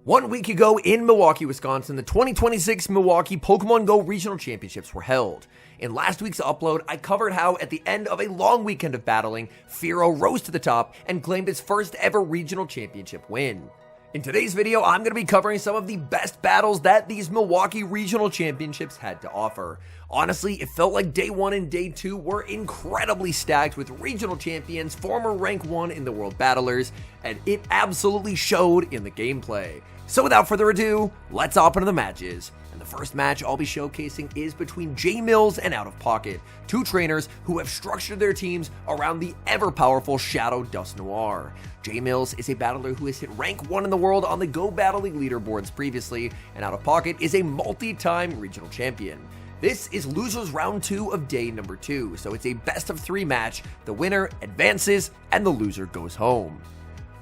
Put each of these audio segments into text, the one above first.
1 week ago in Milwaukee, Wisconsin, the 2026 Milwaukee Pokemon Go Regional Championships were held. In last week's upload, I covered how at the end of a long weekend of battling, Firo rose to the top and claimed his first ever regional championship win. In today's video, I'm going to be covering some of the best battles that these Milwaukee Regional Championships had to offer. Honestly, it felt like day 1 and day 2 were incredibly stacked with regional champions, former rank 1 in the World Battlers, and it absolutely showed in the gameplay. So without further ado, let's hop into the matches. And the first match I'll be showcasing is between J Mills and Out of Pocket, two trainers who have structured their teams around the ever-powerful Shadow Dusknoir. J Mills is a battler who has hit rank 1 in the world on the Go Battle League leaderboards previously, and Out of Pocket is a multi-time regional champion. This is losers round 2 of day number 2, so it's a best of 3 match. The winner advances and the loser goes home.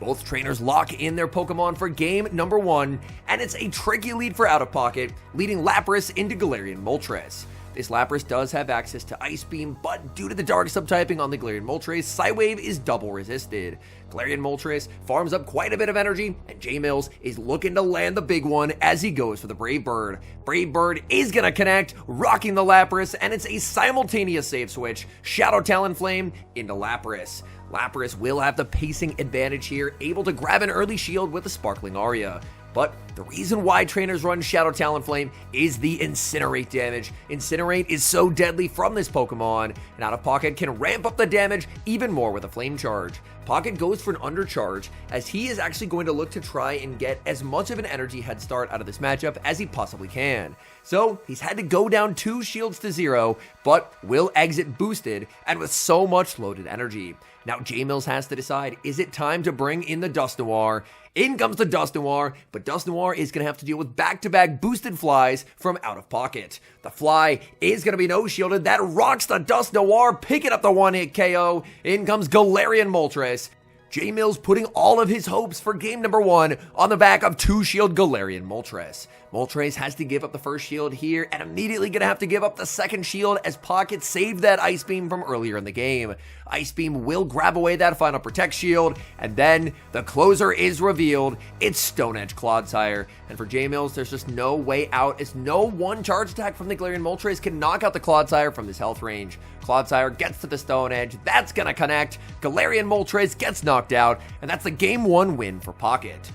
Both trainers lock in their Pokemon for game number 1, and it's a tricky lead for Out of Pocket, leading Lapras into Galarian Moltres. This Lapras does have access to Ice Beam, but due to the Dark subtyping on the Galarian Moltres, Psywave is double resisted. Galarian Moltres farms up quite a bit of energy, and J Mills is looking to land the big one as he goes for the Brave Bird. Brave Bird is going to connect, rocking the Lapras, and it's a simultaneous save switch, Shadow Talonflame into Lapras. Lapras will have the pacing advantage here, able to grab an early shield with a Sparkling Aria. But the reason why trainers run Shadow Talonflame is the Incinerate damage. Incinerate is so deadly from this Pokemon, and Out of Pocket can ramp up the damage even more with a Flame Charge. Pocket goes for an undercharge, as he is actually going to look to try and get as much of an energy head start out of this matchup as he possibly can. So he's had to go down 2 shields to 0, but will exit boosted and with so much loaded energy. Now J Mills has to decide, is it time to bring in the Dusknoir? In comes the Dusknoir, but Dusknoir is going to have to deal with back-to-back boosted flies from Out of Pocket. The fly is going to be no-shielded. That rocks the Dusknoir, picking up the one-hit KO. In comes Galarian Moltres. J Mills putting all of his hopes for game number 1 on the back of 2-shield Galarian Moltres. Moltres has to give up the first shield here and immediately going to have to give up the second shield as Pocket saved that Ice Beam from earlier in the game. Ice Beam will grab away that final Protect shield, and then the closer is revealed. It's Stone Edge Clodsire. And for J Mills, there's just no way out, as no one charge attack from the Galarian Moltres can knock out the Clodsire from this health range. Clodsire gets to the Stone Edge, that's going to connect. Galarian Moltres gets knocked out, and that's the game 1 win for Pocket.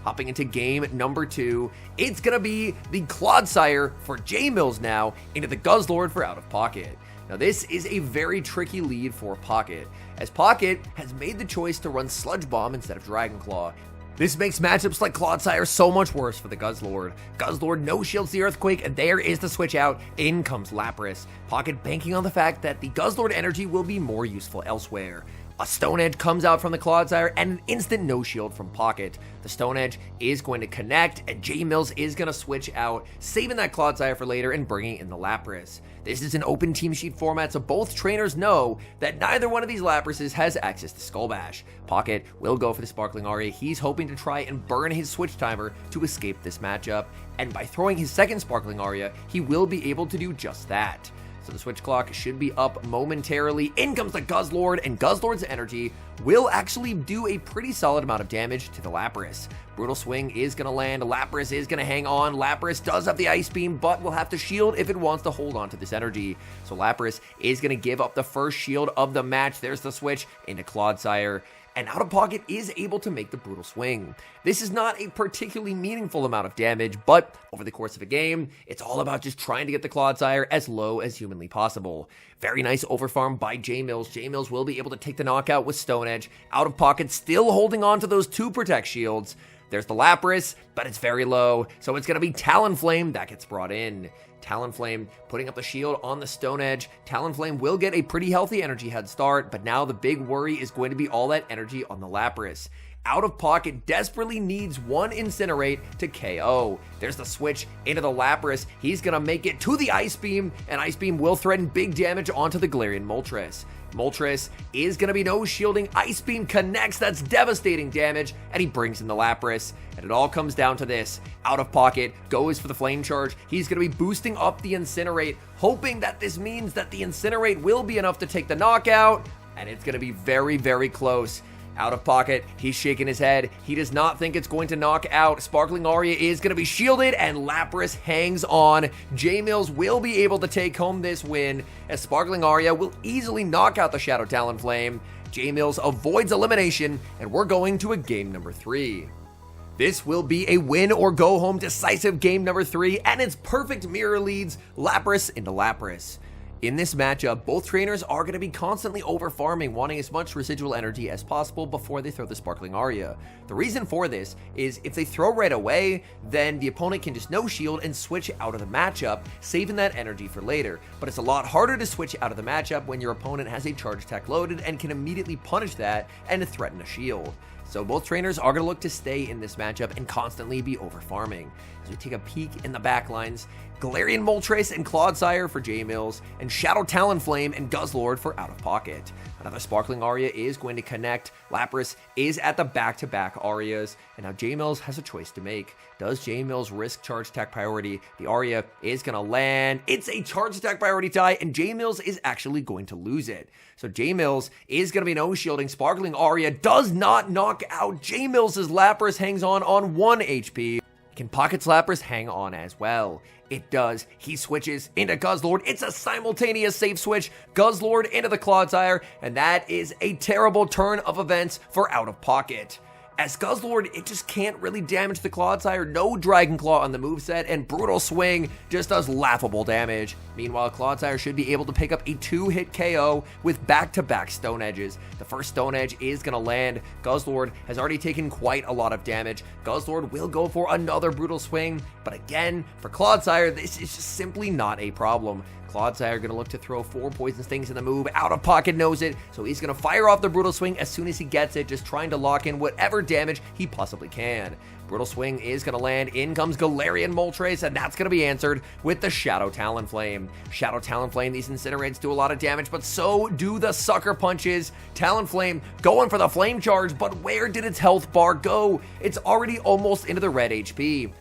Hopping into game number 2, it's going to be the Clodsire for J Mills now into the Guzzlord for Out of Pocket. Now this is a very tricky lead for Pocket, as Pocket has made the choice to run Sludge Bomb instead of Dragon Claw. This makes matchups like Clodsire so much worse for the Guzzlord. Guzzlord no shields the Earthquake, and there is the switch out. In comes Lapras. Pocket banking on the fact that the Guzzlord energy will be more useful elsewhere. A Stone Edge comes out from the Clodsire and an instant no-shield from Pocket. The Stone Edge is going to connect, and J Mills is going to switch out, saving that Clodsire for later and bringing in the Lapras. This is an open team sheet format, so both trainers know that neither one of these Laprases has access to Skull Bash. Pocket will go for the Sparkling Aria. He's hoping to try and burn his switch timer to escape this matchup, and by throwing his second Sparkling Aria, he will be able to do just that. So the switch clock should be up momentarily. In comes the Guzzlord, and Guzzlord's energy will actually do a pretty solid amount of damage to the Lapras. Brutal Swing is going to land. Lapras is going to hang on. Lapras does have the Ice Beam, but will have to shield if it wants to hold on to this energy. So Lapras is going to give up the first shield of the match. There's the switch into Clodsire. And Out of Pocket is able to make the Brutal Swing. This is not a particularly meaningful amount of damage, but over the course of a game, it's all about just trying to get the Clodsire as low as humanly possible. Very nice overfarm by J Mills. J Mills will be able to take the knockout with Stone Edge. Out of Pocket still holding on to those 2 Protect shields. There's the Lapras, but it's very low, so it's going to be Talonflame that gets brought in. Talonflame putting up the shield on the Stone Edge. Talonflame will get a pretty healthy energy head start, but now the big worry is going to be all that energy on the Lapras. Out of Pocket desperately needs one Incinerate to KO. There's the switch into the Lapras. He's going to make it to the Ice Beam, and Ice Beam will threaten big damage onto the Galarian Moltres. Moltres is going to be no shielding. Ice Beam connects. That's devastating damage, and he brings in the Lapras. And it all comes down to this. Out of Pocket goes for the Flame Charge. He's going to be boosting up the Incinerate, hoping that this means that the Incinerate will be enough to take the knockout, and it's going to be very, very close. Out of pocket, he's shaking his head. He does not think it's going to knock out. Sparkling Aria is going to be shielded, and Lapras hangs on. J-Mills will be able to take home this win, as Sparkling Aria will easily knock out the Shadow Talonflame. J-Mills avoids elimination, and we're going to a game number 3. This will be a win or go home decisive game number 3, and it's perfect mirror leads Lapras into Lapras. In this matchup, both trainers are going to be constantly over farming, wanting as much residual energy as possible before they throw the Sparkling Aria. The reason for this is if they throw right away, then the opponent can just no shield and switch out of the matchup, saving that energy for later. But it's a lot harder to switch out of the matchup when your opponent has a charge attack loaded and can immediately punish that and threaten a shield. So both trainers are going to look to stay in this matchup and constantly be over farming. As we take a peek in the backlines, Galarian Moltres and Clodsire for J-Mills, and Shadow Talonflame and Guzzlord for Out of Pocket. Another Sparkling Aria is going to connect. Lapras is at the back-to-back Arias, and now J-Mills has a choice to make. Does J-Mills risk charge attack priority? The Aria is going to land. It's a charge attack priority tie, and J-Mills is actually going to lose it. So J-Mills is going to be no shielding. Sparkling Aria does not knock out J-Mills as Lapras hangs on 1 HP. Can Pocket's Lapras hang on as well? It does. He switches into Guzzlord. It's a simultaneous safe switch. Guzzlord into the Clodsire, and that is a terrible turn of events for Out of Pocket. As Guzzlord, it just can't really damage the Clodsire. No Dragon Claw on the moveset, and Brutal Swing just does laughable damage. Meanwhile, Clodsire should be able to pick up a 2-hit KO with back-to-back Stone Edges. The first Stone Edge is going to land. Guzzlord has already taken quite a lot of damage. Guzzlord will go for another Brutal Swing, but again, for Clodsire, this is just simply not a problem. Clodsire going to look to throw 4 Poison Stings in the move. Out of Pocket knows it, so he's going to fire off the Brutal Swing as soon as he gets it, just trying to lock in whatever damage he possibly can. Brutal Swing is going to land. In comes Galarian Moltres, and that's going to be answered with the Shadow Talonflame. Shadow Talonflame, these Incinerates do a lot of damage, but so do the Sucker Punches. Talonflame going for the Flame Charge, but where did its health bar go? It's already almost into the red HP.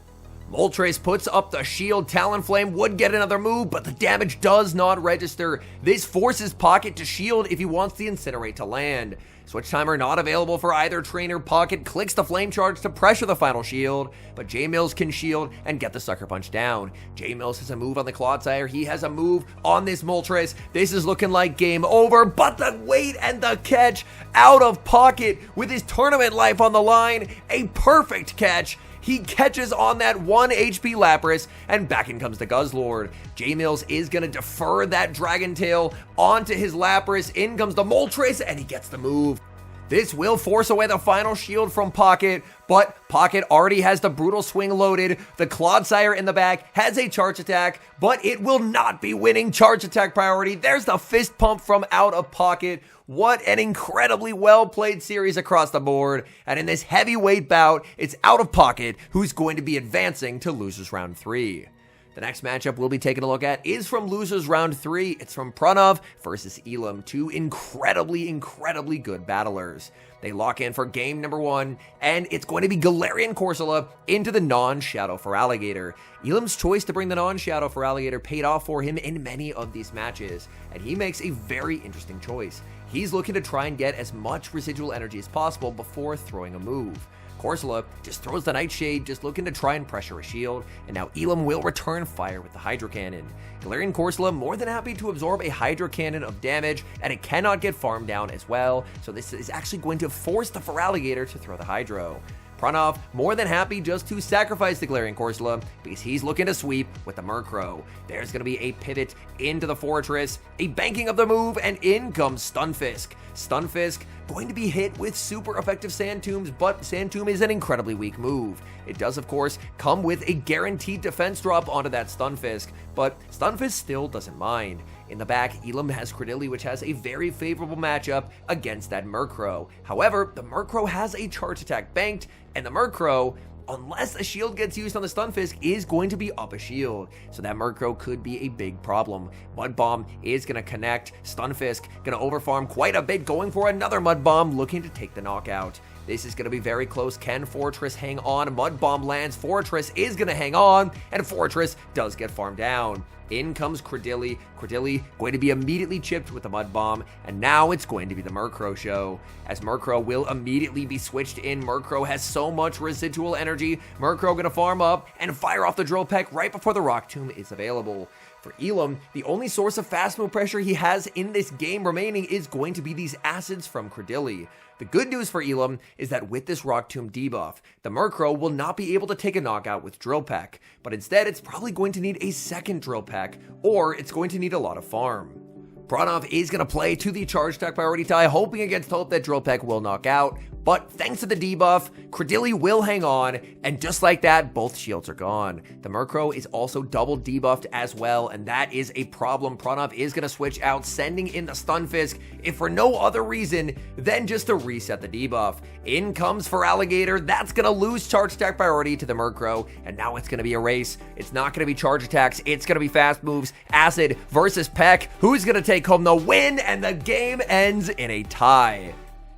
Moltres puts up the shield. Talonflame would get another move, but the damage does not register. This forces Pocket to shield if he wants the Incinerate to land. Switch timer not available for either trainer. Pocket clicks the Flame Charge to pressure the final shield, but J-Mills can shield and get the Sucker Punch down. J-Mills has a move on the Clodsire. He has a move on this Moltres. This is looking like game over, but the wait and the catch. Out of Pocket with his tournament life on the line. A perfect catch. He catches on that 1 HP Lapras, and back in comes the Guzzlord. J-Mills is going to defer that Dragon Tail onto his Lapras. In comes the Moltres, and he gets the move. This will force away the final shield from Pocket, but Pocket already has the Brutal Swing loaded. The Clodsire in the back has a charge attack, but it will not be winning charge attack priority. There's the Fist Pump from Out of Pocket. What an incredibly well-played series across the board. And in this heavyweight bout, it's Out of Pocket who's going to be advancing to Losers Round 3. The next matchup we'll be taking a look at is from Losers Round 3. It's from Prunov versus Elim, two incredibly good battlers. They lock in for game number 1, and it's going to be Galarian Corsola into the non-Shadow Feraligatr. Elim's choice to bring the non-Shadow Feraligatr paid off for him in many of these matches, and he makes a very interesting choice. He's looking to try and get as much residual energy as possible before throwing a move. Corsola just throws the Nightshade, just looking to try and pressure a shield, and now Elim will return fire with the Hydro Cannon. Galarian Corsola more than happy to absorb a Hydro Cannon of damage, and it cannot get farmed down as well, so this is actually going to force the Feraligatr to throw the Hydro. Prunov more than happy just to sacrifice the Galarian Corsola because he's looking to sweep with the Murkrow. There's going to be a pivot into the Fortress, a banking of the move, and in comes Stunfisk. Stunfisk going to be hit with super effective Sand Tombs, but Sand Tomb is an incredibly weak move. It does, of course, come with a guaranteed defense drop onto that Stunfisk, but Stunfisk still doesn't mind. In the back, Elim has Credilli, which has a very favorable matchup against that Murkrow. However, the Murkrow has a charge attack banked, and the Murkrow, unless a shield gets used on the Stunfisk, is going to be up a shield. So that Murkrow could be a big problem. Mud Bomb is going to connect. Stunfisk going to overfarm quite a bit, going for another Mud Bomb, looking to take the knockout. This is going to be very close. Can Fortress hang on? Mud Bomb lands. Fortress is going to hang on, and Fortress does get farmed down. In comes Credilli. Credilli going to be immediately chipped with the Mud Bomb, and now it's going to be the Murkrow show. As Murkrow will immediately be switched in. Murkrow has so much residual energy. Murkrow going to farm up and fire off the Drill Peck right before the Rock Tomb is available. For Elim, the only source of fast move pressure he has in this game remaining is going to be these acids from Credilli. The good news for Elim is that with this Rock Tomb debuff, the Murkrow will not be able to take a knockout with Drill Peck, but instead it's probably going to need a second Drill Peck, or it's going to need a lot of farm. Prunov is going to play to the Charge Attack priority tie, hoping against hope that Drill Peck will knock out, but thanks to the debuff, Credilli will hang on, and just like that, both shields are gone. The Murkrow is also double debuffed as well, and that is a problem. Prunov is going to switch out, sending in the Stunfisk, if for no other reason than just to reset the debuff. In comes Feraligatr, that's going to lose Charge Attack priority to the Murkrow, and now it's going to be a race. It's not going to be Charge Attacks, it's going to be fast moves. Acid versus Peck, who's going to take home the win, and the game ends in a tie.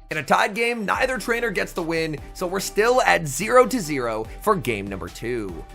In a tied game, neither trainer gets the win, so we're still at 0-0 for game number 2.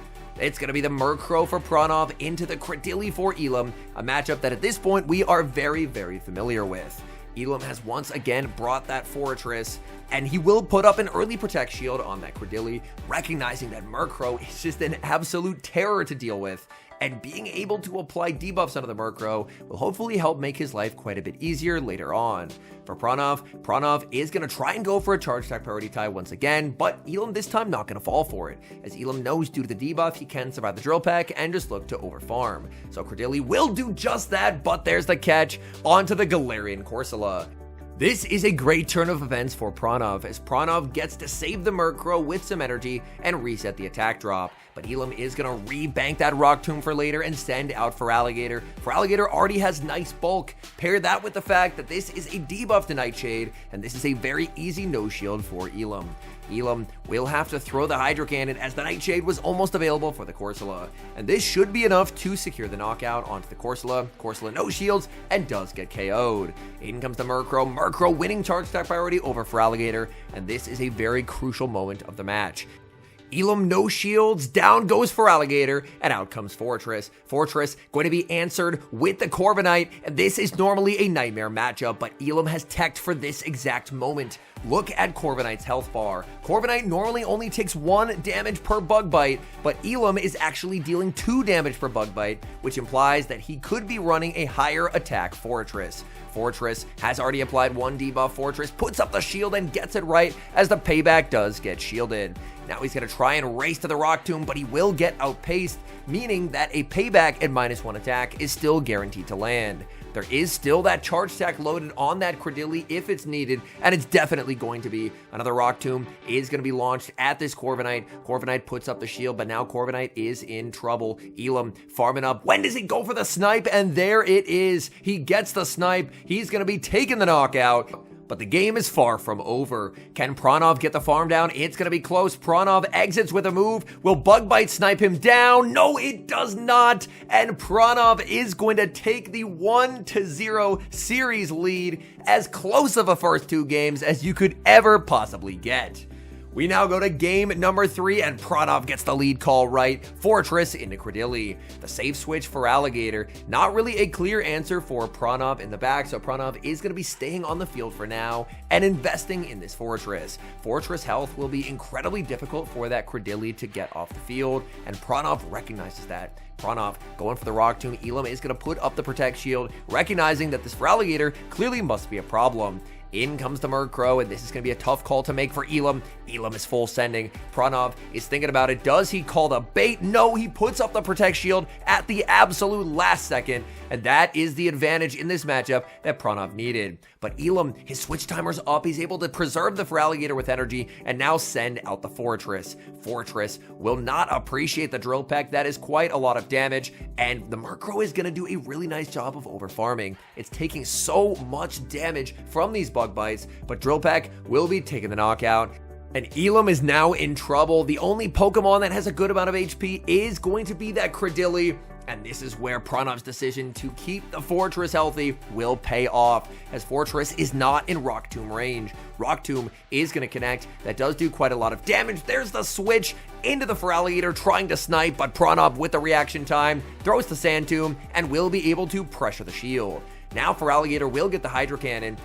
It's going to be the Murkrow for Prunov into the Credilli for Elim, a matchup that at this point we are very, very familiar with. Elim has once again brought that Fortress, and he will put up an early Protect Shield on that Credilli, recognizing that Murkrow is just an absolute terror to deal with, and being able to apply debuffs onto the Murkrow will hopefully help make his life quite a bit easier later on. For Prunov is going to try and go for a Charge Attack priority tie once again, but Elim this time not going to fall for it, as Elim knows due to the debuff he can survive the Drill Peck and just look to overfarm. So Credilli will do just that, but there's the catch onto the Galarian Corsola. This is a great turn of events for Prunov, as Prunov gets to save the Murkrow with some energy and reset the attack drop. But Elim is going to re-bank that Rock Tomb for later and send out Feraligatr. Feraligatr already has nice bulk. Pair that with the fact that this is a debuff to Nightshade, and this is a very easy no-shield for Elim. Elim will have to throw the Hydro Cannon, as the Nightshade was almost available for the Corsola, and this should be enough to secure the knockout onto the Corsola. Corsola no shields and does get KO'd. In comes the Murkrow. Murkrow winning Charge Attack priority over Feraligatr, and this is a very crucial moment of the match. Elim no shields, down goes Feraligatr, and out comes Fortress. Fortress going to be answered with the Corviknight, and this is normally a nightmare matchup, but Elim has teched for this exact moment. Look at Corviknight's health bar. Corviknight normally only takes 1 damage per bug bite, but Elim is actually dealing 2 damage per bug bite, which implies that he could be running a higher attack Fortress. Fortress has already applied 1 debuff. Fortress puts up the shield and gets it right, as the payback does get shielded. Now he's going to try and race to the Rock Tomb, but he will get outpaced, meaning that a payback at -1 attack is still guaranteed to land. There is still that Charge Attack loaded on that Credilli if it's needed, and it's definitely going to be. Another Rock Tomb is going to be launched at this Corviknight. Corviknight puts up the shield, but now Corviknight is in trouble. Elim farming up. When does he go for the snipe? And there it is. He gets the snipe. He's going to be taking the knockout. But the game is far from over. Can Prunov get the farm down? It's going to be close. Prunov exits with a move. Will Bug Bite snipe him down? No, it does not. And Prunov is going to take the 1-0 series lead, as close of a first 2 games as you could ever possibly get. We now go to game number 3, and Prunov gets the lead call right. Fortress into Credilli. The safe switch for Alligator. Not really a clear answer for Prunov in the back, so Prunov is going to be staying on the field for now and investing in this Fortress. Fortress health will be incredibly difficult for that Credilli to get off the field, and Prunov recognizes that. Prunov going for the Rock Tomb. Elim is going to put up the Protect Shield, recognizing that this Feraligatr clearly must be a problem. In comes the Murkrow, and this is going to be a tough call to make for Elim. Elim is full sending. Prunov is thinking about it. Does he call the bait? No, he puts up the Protect Shield at the absolute last second, and that is the advantage in this matchup that Prunov needed. But Elim, his switch timer's up. He's able to preserve the Feraligatr with energy and now send out the Fortress. Fortress will not appreciate the Drill Peck. That is quite a lot of damage, and the Murkrow is going to do a really nice job of overfarming. It's taking so much damage from these bug bites, but Drill Peck will be taking the knockout. And Elim is now in trouble. The only Pokemon that has a good amount of HP is going to be that Credilli. And this is where Prunov's decision to keep the Fortress healthy will pay off, as Fortress is not in Rock Tomb range. Rock Tomb is going to connect. That does do quite a lot of damage. There's the switch into the Feraligatr trying to snipe, but Prunov with the reaction time throws the Sand Tomb and will be able to pressure the shield. Now Feraligatr will get the Hydro Cannon.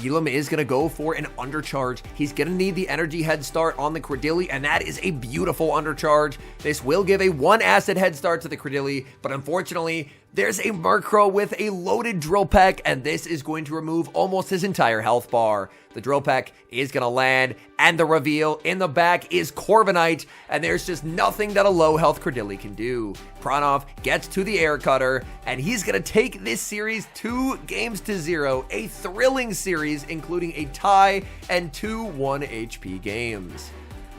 Elim is going to go for an undercharge. He's going to need the energy head start on the Credilli, and that is a beautiful undercharge. This will give a 1 acid head start to the Credilli, but unfortunately, there's a Murkrow with a loaded Drill Peck, and this is going to remove almost his entire health bar. The Drill Peck is going to land, and the reveal in the back is Corviknight, and there's just nothing that a low health Credilli can do. Prunov gets to the Air Cutter, and he's going to take this series 2-0, a thrilling series, including a tie and 2 1 HP games.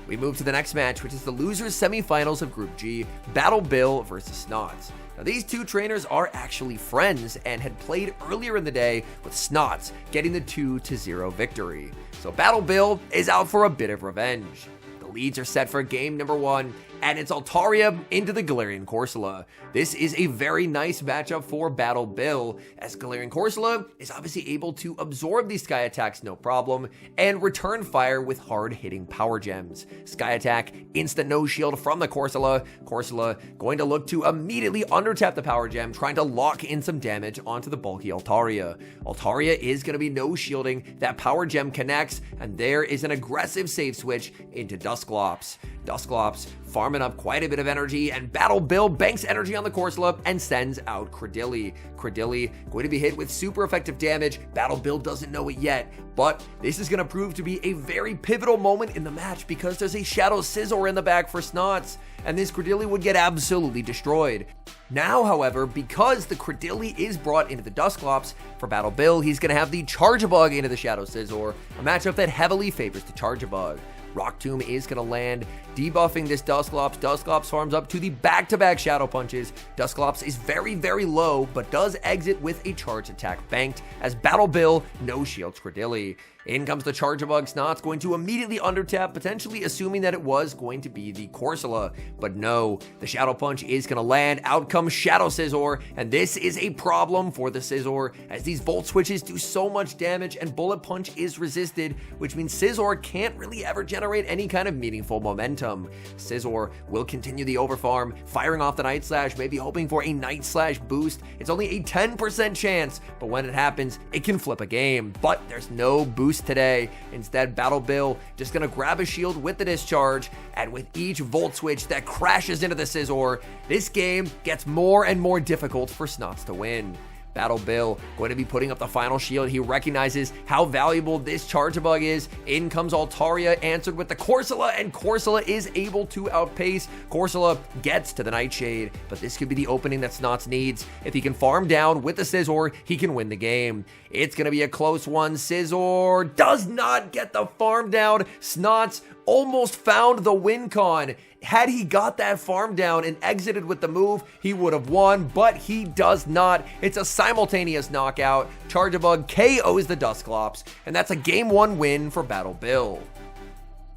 We move to the next match, which is the losers semifinals of Group G, Battle Bill versus Snots. Now, these two trainers are actually friends and had played earlier in the day, with Snots getting the 2-0 victory. So Battle Bill is out for a bit of revenge. The leads are set for game number 1, and it's Altaria into the Galarian Corsola. This is a very nice matchup for Battle Bill, as Galarian Corsola is obviously able to absorb these Sky Attacks no problem, and return fire with hard-hitting Power Gems. Sky Attack, instant no shield from the Corsola. Corsola going to look to immediately undertap the Power Gem, trying to lock in some damage onto the bulky Altaria. Altaria is going to be no shielding, that Power Gem connects, and there is an aggressive save switch into Dusclops. Dusclops farming up quite a bit of energy, and Battle Bill banks energy on the Corsola and sends out Credilli. Credilli going to be hit with super effective damage. Battle Bill doesn't know it yet, but this is going to prove to be a very pivotal moment in the match, because there's a Shadow Scizor in the back for Snots, and this Credilli would get absolutely destroyed. Now, however, because the Credilli is brought into the Dusclops, for Battle Bill, he's going to have the Charjabug into the Shadow Scizor, a matchup that heavily favors the Charjabug. Rock Tomb is going to land, debuffing this Dusclops. Dusclops farms up to the back-to-back Shadow Punches. Dusclops is very, very low, but does exit with a charge attack banked, as Battle Bill no-shields Credilli. In comes the Charjabug. Snots going to immediately undertap, potentially assuming that it was going to be the Corsola. But no, the Shadow Punch is going to land. Out comes Shadow Scizor, and this is a problem for the Scizor, as these Volt Switches do so much damage and Bullet Punch is resisted, which means Scizor can't really ever generate any kind of meaningful momentum. Scizor will continue the overfarm, firing off the Night Slash, maybe hoping for a Night Slash boost. It's only a 10% chance, but when it happens, it can flip a game. But there's no boost today. Instead, Battle Bill just gonna grab a shield with the discharge, and with each Volt Switch that crashes into the Scizor, this game gets more and more difficult for Snots to win. Battle Bill going to be putting up the final shield. He recognizes how valuable this Charjabug is. In comes Altaria, answered with the Corsola, and Corsola is able to outpace. Corsola gets to the Nightshade, but this could be the opening that Snots needs. If he can farm down with the Scizor, he can win the game. It's going to be a close one. Scizor does not get the farm down. Snots almost found the win con. Had he got that farm down and exited with the move, he would have won, but he does not. It's a simultaneous knockout. Charjabug KOs the Dusclops, and that's a game 1 win for Battle Bill.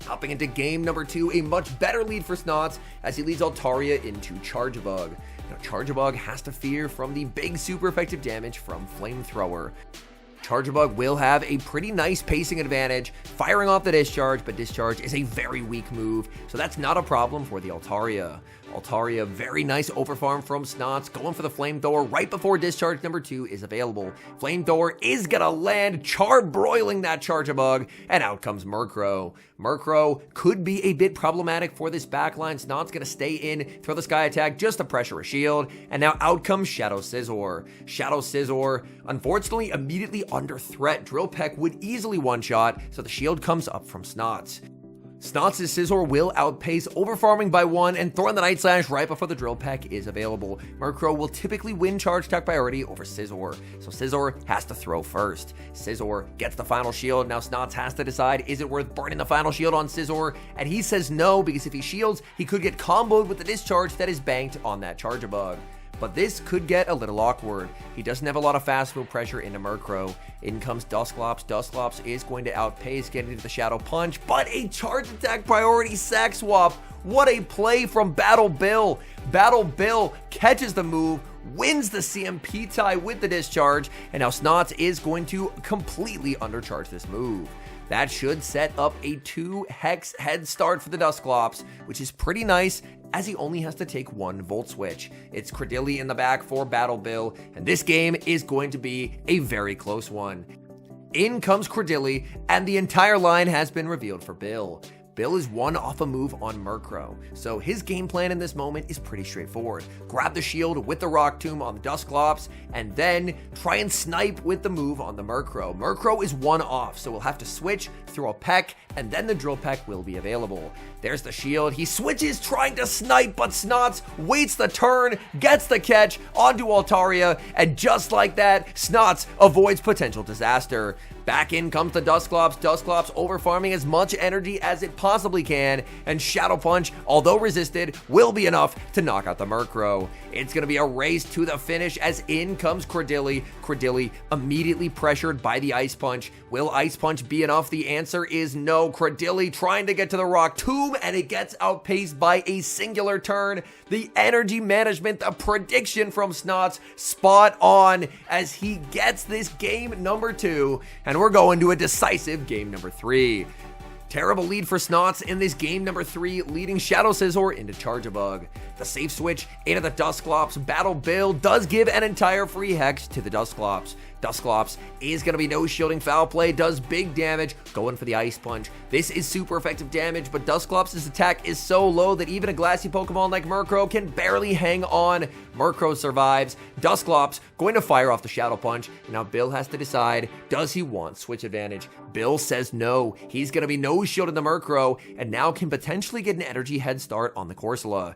Hopping into game number 2, a much better lead for Snots, as he leads Altaria into Charjabug. Now, Charjabug has to fear from the big super effective damage from Flamethrower. Charjabug will have a pretty nice pacing advantage, firing off the Discharge, but Discharge is a very weak move, so that's not a problem for the Altaria. Altaria, very nice overfarm from Snots, going for the Flamethrower right before Discharge number 2 is available. Flamethrower is gonna land, charbroiling that Charjabug, and out comes Murkrow. Murkrow could be a bit problematic for this backline. Snot's gonna stay in, throw the Sky Attack just to pressure a shield, and now out comes Shadow Scizor. Shadow Scizor, unfortunately, immediately under threat. Drill Peck would easily one-shot, so the shield comes up from Snots. Snots' Scizor will outpace, overfarming by 1 and throwing the Night Slash right before the Drill Peck is available. Murkrow will typically win charge attack priority over Scizor, so Scizor has to throw first. Scizor gets the final shield. Now Snots has to decide, is it worth burning the final shield on Scizor? And he says no, because if he shields, he could get comboed with the discharge that is banked on that Charjabug. But this could get a little awkward. He doesn't have a lot of fast move pressure into Murkrow. In comes Dusclops. Dusclops is going to outpace, getting into the Shadow Punch, but a charge attack priority sack swap What a play from Battle Bill. Battle Bill catches the move, wins the CMP tie with the discharge, and now Snots is going to completely undercharge this move. That should set up a 2-hex head start for the Dusclops, which is pretty nice as he only has to take 1 Volt Switch. It's Credilli in the back for Battle Bill, and this game is going to be a very close one. In comes Credilli, and the entire line has been revealed for Bill. Bill is 1 off a move on Murkrow, so his game plan in this moment is pretty straightforward. Grab the shield with the Rock Tomb on the Dusclops, and then try and snipe with the move on the Murkrow. Murkrow is 1 off, so we'll have to switch, throw a Peck, and then the Drill Peck will be available. There's the shield. He switches trying to snipe, but Snots waits the turn, gets the catch onto Altaria, and just like that, Snots avoids potential disaster. Back in comes the Dusclops. Dusclops overfarming as much energy as it possibly can, and Shadow Punch, although resisted, will be enough to knock out the Murkrow. It's going to be a race to the finish as in comes Credilli. Credilli immediately pressured by the Ice Punch. Will Ice Punch be enough? The answer is no. Credilli trying to get to the Rock Tomb, and it gets outpaced by a singular turn. The energy management, the prediction from Snots, spot on as he gets this game number 2, and we're going to a decisive game number 3. Terrible lead for Snots in this game number 3, leading Shadow Scizor into Charjabug. The safe switch into the Dusclops. Battle Bill does give an entire free hex to the Dusclops. Dusclops is going to be no shielding foul play, does big damage, going for the Ice Punch. This is super effective damage, but Dusclops' attack is so low that even a glassy Pokemon like Murkrow can barely hang on. Murkrow survives. Dusclops going to fire off the Shadow Punch. Now Bill has to decide, does he want switch advantage? Bill says no. He's going to be no shielding the Murkrow, and now can potentially get an energy head start on the Corsola.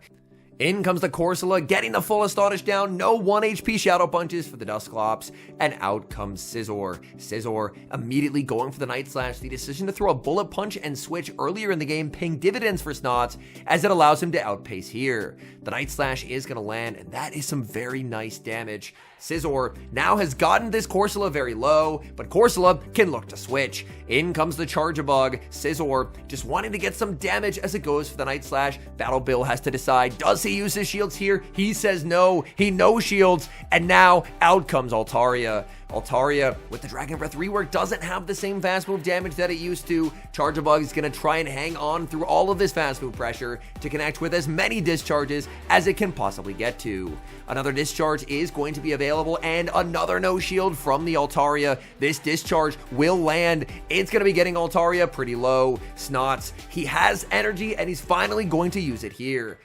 In comes the Corsola, getting the full Astonish down, no 1 HP Shadow Punches for the Dusclops, and out comes Scizor. Scizor immediately going for the Night Slash. The decision to throw a Bullet Punch and switch earlier in the game paying dividends for Snots, as it allows him to outpace here. The Night Slash is going to land, and that is some very nice damage. Scizor now has gotten this Corsola very low, but Corsola can look to switch. In comes the Charjabug. Scizor just wanting to get some damage as it goes for the Night Slash. Battle Bill has to decide, does he use his shields here? He says no. He no shields, and now out comes Altaria. Altaria, with the Dragon Breath rework, doesn't have the same fast move damage that it used to. Charjabug is going to try and hang on through all of this fast move pressure to connect with as many discharges as it can possibly get to. Another discharge is going to be available, and another no shield from the Altaria. This discharge will land. It's going to be getting Altaria pretty low. Snots, he has energy, and he's finally going to use it here.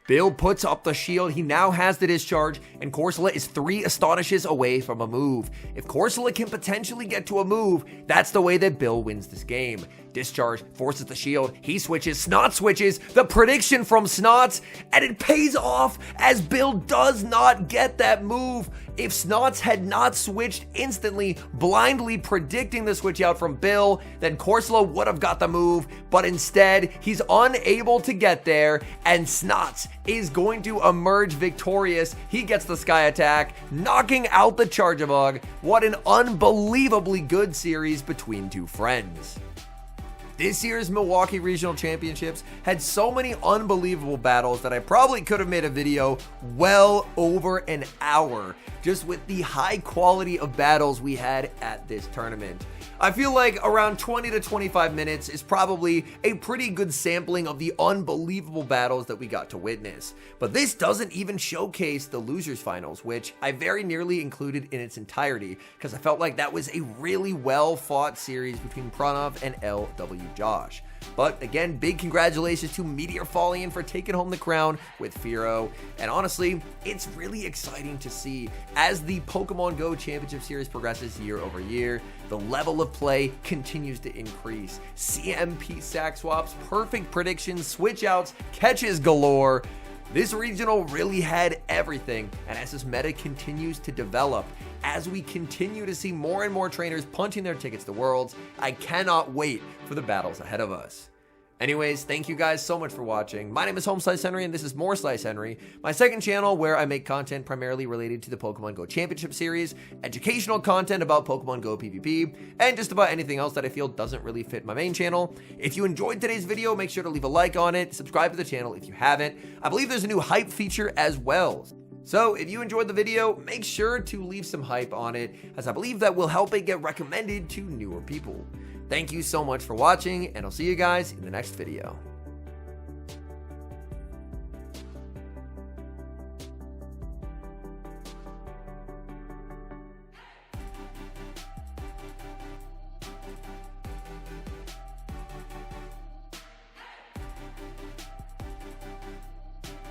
Bill puts up the shield. He now has the discharge, and Corsola is 3 Astonishes away from a move. If Corsola can potentially get to a move, that's the way that Bill wins this game. Discharge forces the shield. He switches. Snots switches. The prediction from Snots, and it pays off as Bill does not get that move. If Snots had not switched instantly, blindly predicting the switch out from Bill, then Corsola would have got the move, but instead, he's unable to get there, and Snots is going to emerge victorious. He gets the Sky Attack, knocking out the Charjabug. What an unbelievably good series between two friends. This year's Milwaukee Regional Championships had so many unbelievable battles that I probably could have made a video well over an hour just with the high quality of battles we had at this tournament. I feel like around 20 to 25 minutes is probably a pretty good sampling of the unbelievable battles that we got to witness. But this doesn't even showcase the losers finals, which I very nearly included in its entirety because I felt like that was a really well fought series between Prunov and LW Josh. But again, big congratulations to Meteor Falling for taking home the crown with Firo. And honestly, it's really exciting to see as the Pokemon Go Championship Series progresses year over year. The level of play continues to increase. CMP sack swaps, perfect predictions, switch outs, catches galore. This regional really had everything, and as this meta continues to develop, as we continue to see more and more trainers punching their tickets to Worlds, I cannot wait for the battles ahead of us. Anyways, thank you guys so much for watching. My name is Home Slice Henry, and this is More Slice Henry, my second channel where I make content primarily related to the Pokemon Go Championship Series, educational content about Pokemon Go PvP, and just about anything else that I feel doesn't really fit my main channel. If you enjoyed today's video, make sure to leave a like on it, subscribe to the channel if you haven't. I believe there's a new hype feature as well. So if you enjoyed the video, make sure to leave some hype on it, as I believe that will help it get recommended to newer people. Thank you so much for watching, and I'll see you guys in the next video.